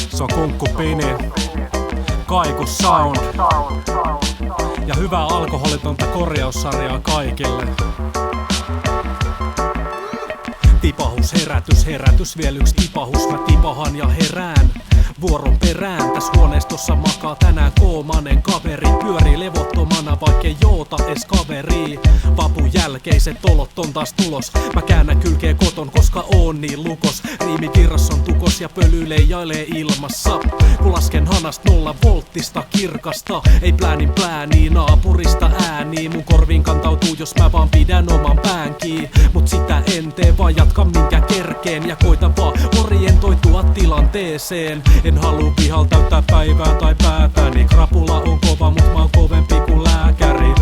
Se on Kunkkupini, Kaiku Sound ja hyvää alkoholitonta korjaussarjaa kaikille. Tipahus, herätys, vielä yks tipahus, mä tipahan ja herään vuoron perään. Täs huoneistossa makaa tänään koomanen kaveri, pyörii levottomana vaikkei joota es kaveri. Vapun jälkeiset olot on taas tulos, mä käännän kylkeä koton koska oon niin lukos. Riimikirras on tukos ja pöly leijailee ilmassa, kun lasken hanast 0 volttista kirkasta. Ei plääni naapurista ääni, mun korviin kantautuu jos mä vaan pidän oman päänkin. Mut sitä en tee, vaan jatka minkä kerkeen ja koita vaan orientoitua tilanteeseen. En halua pihal täyttää päivää tai päätäni, krapula on kova mut mä oon kovempi kuin lääkäri.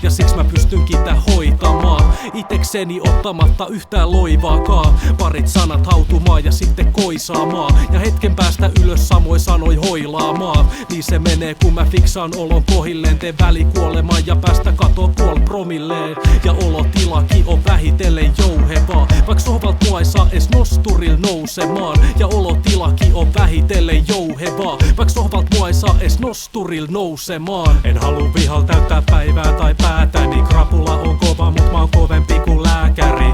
Ja siksi mä pystynkin tää hoitamaan itekseni ottamatta yhtään loivaakaan. Parit sanat hautumaan ja sitten koisaamaan, ja hetken päästä ylös samoin sanoi hoilaamaan. Niin se menee kun mä fiksaan olon kohilleen, teen välikuolemaan ja päästä katoo puol promilleen. Ja olotilaki on vähitellen jouhevaa, vaik sohvalt mua ei saa es nosturil nousemaan. Ja olotilaki on vähitellen jouhevaa, vaik sohvalt mua ei saa es nosturil nousemaan. En halua vihal täyttää päivää tai päätäni, krapula on kova mut mä oon kovempi kuin lääkäri.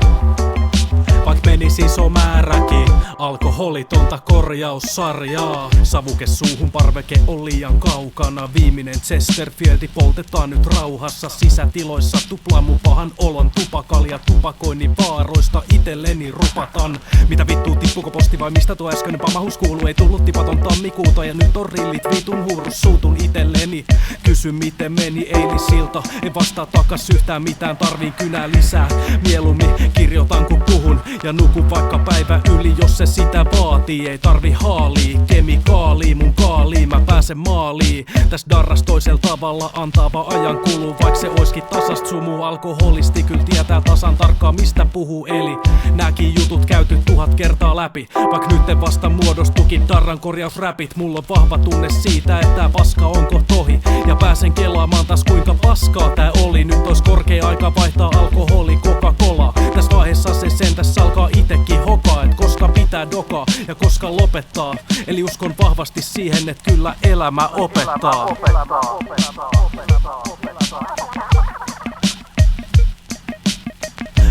Vaik menis iso määräkin alkoholitonta korjaussarjaa. Savuke suuhun, parveke on liian kaukana. Viimeinen Chesterfieldi poltetaan nyt rauhassa sisätiloissa. Tuplaan mun pahan olon tupakalja tupakoinnin vaaroista itelleni rupatan. Mitä vittuu, tippuko posti vai mistä tuo äskeinen pamahus kuuluu? Ei tullut tipaton tammikuuta ja nyt on rillit vitun hurrus, suutun itelleni. Kysy miten meni eilisilta, en vastaa takas yhtään mitään, tarviin kynää lisää. Mieluummin kirjoitan kun puhun ja nukun vaikka päivä yli, jos se sitä vaatii. Ei tarvi haalii, kemikaalia mun kaaliin, mä pääsen maaliin. Täs darras toisella tavalla antaa vaan ajan kuluu, vaik se oiskin tasast sumu. Alkoholisti kyl tietää tasan tarkkaan mistä puhuu, eli nääkin jutut käyty 1000 kertaa läpi. Vaik nyt vasta muodostukin darran korjausräpit, mulla on vahva tunne siitä, että tää paska onko tohi. Ja pääsen kelaamaan taas kuinka paskaa tää oli. Nyt ois korkea aika vaihtaa alkoholi Coca-Cola. Tässä vaiheessa se sentäs alkaa itekin hokaa, et koska pitää dokaa ja koska lopettaa. Eli uskon vahvasti siihen, et kyllä elämä opettaa.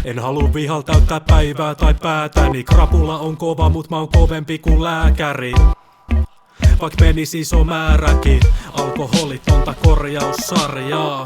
En halua vihal täyttää päivää tai päätäni, krapula on kova mut mä oon kovempi kuin lääkäri. Vaik menis iso määräkin alkoholitonta korjaussarjaa.